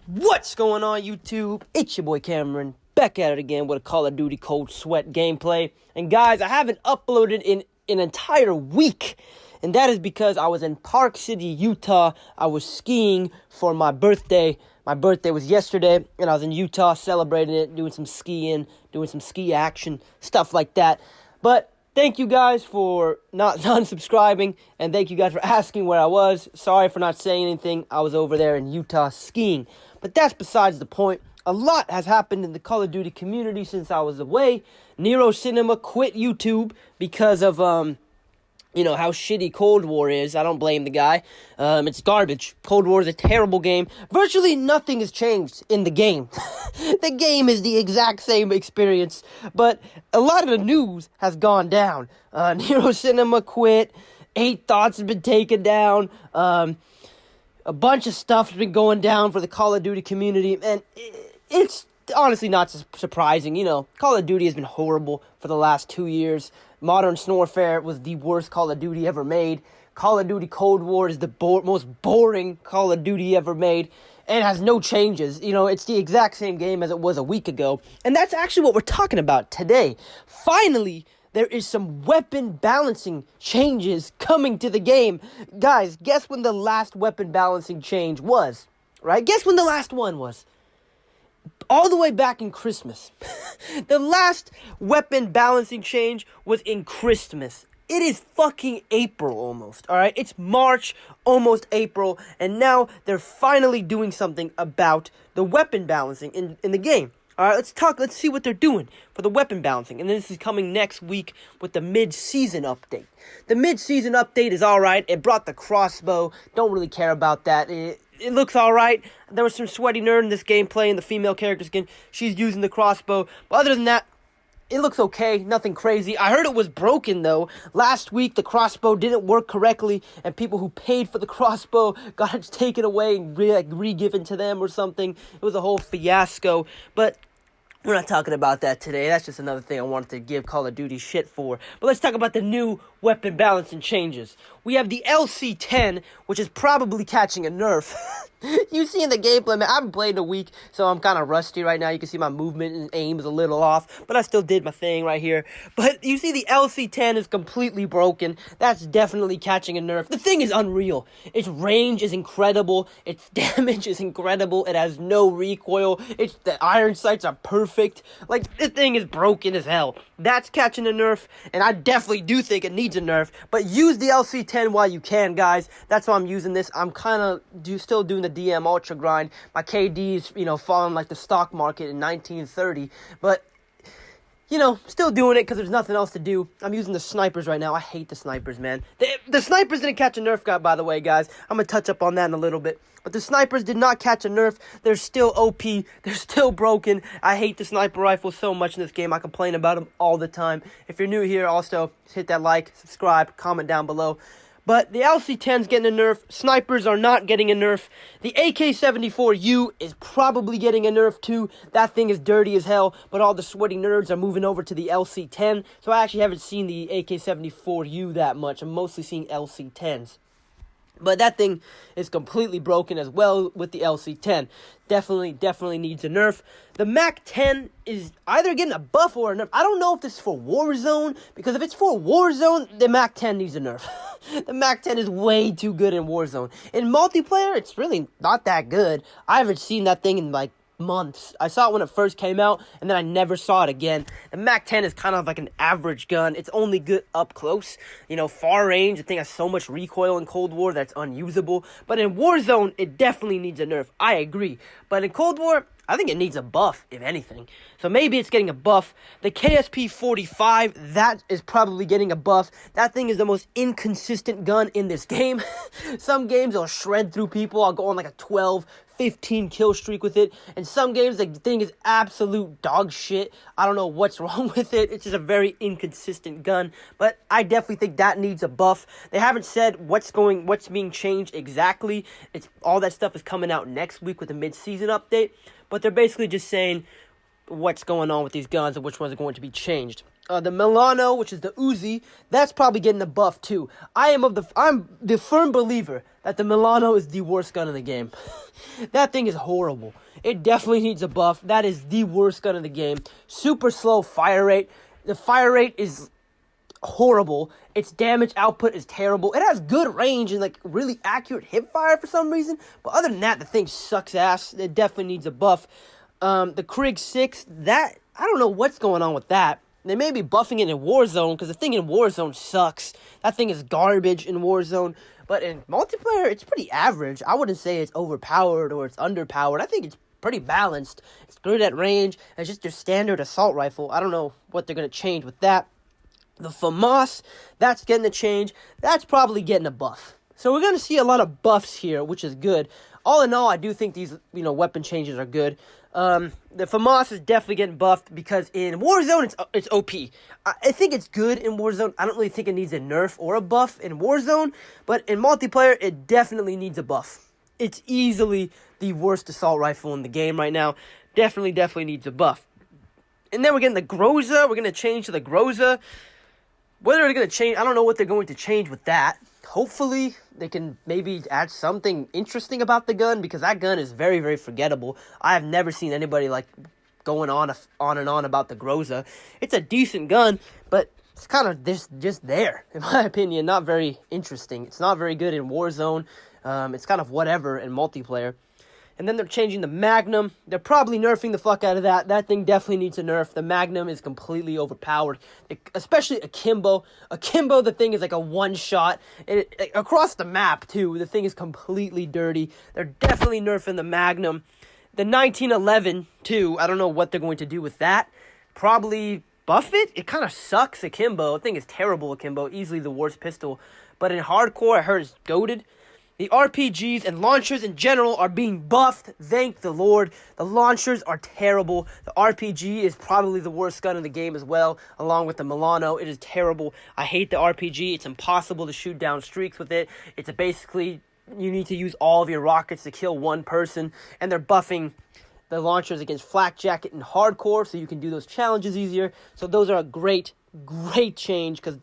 What's going on, YouTube? It's your boy Cameron, back at it again with a Call of Duty Cold Sweat gameplay. And guys, I haven't uploaded in an entire week, and that is because I was in Park City, Utah. I was skiing for my birthday. My birthday was yesterday, and I was in Utah celebrating it, doing some skiing, doing some ski action, stuff like that. But thank you guys for not unsubscribing, and thank you guys for asking where I was. Sorry for not saying anything. I was over there in Utah skiing. But that's besides the point. A lot has happened in the Call of Duty community since I was away. Nero Cinema quit YouTube because of, how shitty Cold War is. I don't blame the guy. It's garbage. Cold War is a terrible game. Virtually nothing has changed in the game. The game is the exact same experience, but a lot of the news has gone down. Nero Cinema quit. 8 Thoughts has been taken down. A bunch of stuff has been going down for the Call of Duty community, and it's honestly not surprising. Call of Duty has been horrible for the last 2 years. Modern Warfare was the worst Call of Duty ever made. Call of Duty Cold War is the most boring Call of Duty ever made, and has no changes. It's the exact same game as it was a week ago, and that's actually what we're talking about today. Finally, there is some weapon balancing changes coming to the game. Guys, guess when the last weapon balancing change was, right? Guess when the last one was. All the way back in Christmas. The last weapon balancing change was in Christmas. It is fucking April almost, alright? It's March, almost April, and now they're finally doing something about the weapon balancing in the game. Alright, let's see what they're doing for the weapon balancing. And this is coming next week with the mid-season update. The mid-season update is alright. It brought the crossbow. Don't really care about that. It looks alright. There was some sweaty nerd in this gameplay, and the female character skin, she's using the crossbow. But other than that, it looks okay, nothing crazy. I heard it was broken, though. Last week, the crossbow didn't work correctly, and people who paid for the crossbow got it taken away and re-given to them or something. It was a whole fiasco, but we're not talking about that today. That's just another thing I wanted to give Call of Duty shit for. But let's talk about the new weapon balancing changes. We have the LC10, which is probably catching a nerf. You see in the gameplay, man, I haven't played in a week, so I'm kind of rusty right now. You can see my movement and aim is a little off, but I still did my thing right here. But you see the LC10 is completely broken. That's definitely catching a nerf. The thing is unreal. Its range is incredible. Its damage is incredible. It has no recoil. The iron sights are perfect. Like, this thing is broken as hell. That's catching a nerf, and I definitely do think it needs a nerf. But use the LC10 while you can, guys. That's why I'm using this. I'm kind of still doing the DM Ultra grind. My KD is, falling like the stock market in 1930. But, still doing it because there's nothing else to do. I'm using the snipers right now. I hate the snipers, man. The snipers didn't catch a nerf guy, by the way, guys. I'm going to touch up on that in a little bit. But the snipers did not catch a nerf. They're still OP. They're still broken. I hate the sniper rifle so much in this game. I complain about them all the time. If you're new here, also, hit that like, subscribe, comment down below. But the LC10's getting a nerf. Snipers are not getting a nerf. The AK-74U is probably getting a nerf too. That thing is dirty as hell, but all the sweaty nerds are moving over to the LC10. So I actually haven't seen the AK-74U that much. I'm mostly seeing LC10s. But that thing is completely broken as well with the LC10. Definitely needs a nerf. The Mac10 is either getting a buff or a nerf. I don't know if this is for Warzone, because if it's for Warzone, the Mac10 needs a nerf. The Mac10 is way too good in Warzone. In multiplayer, it's really not that good. I haven't seen that thing in months. I saw it when it first came out, and then I never saw it again. The Mac10 is kind of like an average gun. It's only good up close. Far range, the thing has so much recoil in Cold War that's unusable. But in Warzone, it definitely needs a nerf. I agree. But in Cold War, I think it needs a buff, if anything. So maybe it's getting a buff. The KSP-45, that is probably getting a buff. That thing is the most inconsistent gun in this game. Some games, it'll shred through people. I'll go on like a 12, 15 kill streak with it. And some games, the thing is absolute dog shit. I don't know what's wrong with it. It's just a very inconsistent gun. But I definitely think that needs a buff. They haven't said what's being changed exactly. It's all that stuff is coming out next week with the mid-season update. But they're basically just saying what's going on with these guns and which ones are going to be changed. The Milano, which is the Uzi, that's probably getting a buff too. I'm the firm believer that the Milano is the worst gun in the game. That thing is horrible. It definitely needs a buff. That is the worst gun in the game. Super slow fire rate. The fire rate is horrible. Its damage output is terrible. It has good range and like really accurate hip fire for some reason. But other than that, the thing sucks ass. It definitely needs a buff. The Krig 6, that I don't know what's going on with that. They may be buffing it in Warzone, because the thing in Warzone sucks. That thing is garbage in Warzone. But in multiplayer, it's pretty average. I wouldn't say it's overpowered or it's underpowered. I think it's pretty balanced. It's good at range. It's just your standard assault rifle. I don't know what they're going to change with that. The FAMAS, that's getting a change. That's probably getting a buff. So we're going to see a lot of buffs here, which is good. All in all, I do think these, weapon changes are good. The FAMAS is definitely getting buffed because in Warzone, it's OP. I think it's good in Warzone. I don't really think it needs a nerf or a buff in Warzone, but in multiplayer, it definitely needs a buff. It's easily the worst assault rifle in the game right now. Definitely needs a buff. And then we're getting the Groza. We're going to change to the Groza. Whether they're going to change, I don't know what they're going to change with that. Hopefully, they can maybe add something interesting about the gun, because that gun is very forgettable. I have never seen anybody like going on and on about the Groza. It's a decent gun, but it's kind of just there, in my opinion. Not very interesting. It's not very good in Warzone. It's kind of whatever in multiplayer. And then they're changing the Magnum. They're probably nerfing the fuck out of that. That thing definitely needs a nerf. The Magnum is completely overpowered, especially Akimbo. Akimbo, the thing is like a one-shot. Across the map, too. The thing is completely dirty. They're definitely nerfing the Magnum. The 1911, too. I don't know what they're going to do with that. Probably buff it. It kind of sucks, Akimbo. The thing is terrible, Akimbo. Easily the worst pistol. But in hardcore, I heard it's goated. The RPGs and launchers in general are being buffed, thank the Lord. The launchers are terrible. The RPG is probably the worst gun in the game as well, along with the Milano. It is terrible. I hate the RPG. It's impossible to shoot down streaks with it. It's basically, you need to use all of your rockets to kill one person, and they're buffing the launchers against Flak Jacket and Hardcore, so you can do those challenges easier. So those are a great change, because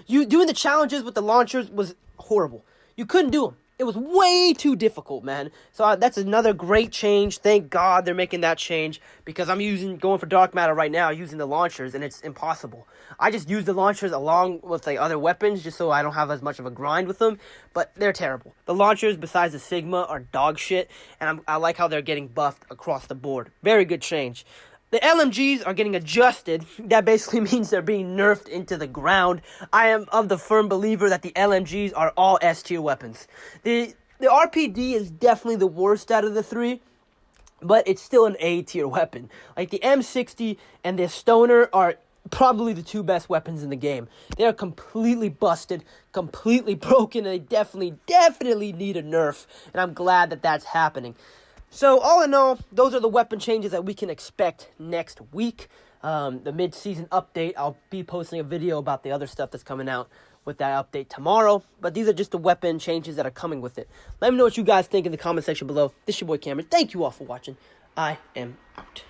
doing the challenges with the launchers was horrible. You couldn't do them. It was way too difficult, man. So that's another great change. Thank God they're making that change, because I'm going for dark matter right now, using the launchers, and it's impossible. I just use the launchers along with like other weapons just so I don't have as much of a grind with them, but they're terrible. The launchers, besides the Sigma, are dog shit, and I like how they're getting buffed across the board. Very good change. The LMGs are getting adjusted. That basically means they're being nerfed into the ground. I am of the firm believer that the LMGs are all S-tier weapons. The RPD is definitely the worst out of the three, but it's still an A-tier weapon. Like the M60 and the Stoner are probably the two best weapons in the game. They are completely busted, completely broken, and they definitely need a nerf, and I'm glad that that's happening. So, all in all, those are the weapon changes that we can expect next week. The mid-season update, I'll be posting a video about the other stuff that's coming out with that update tomorrow. But these are just the weapon changes that are coming with it. Let me know what you guys think in the comment section below. This is your boy Cameron. Thank you all for watching. I am out.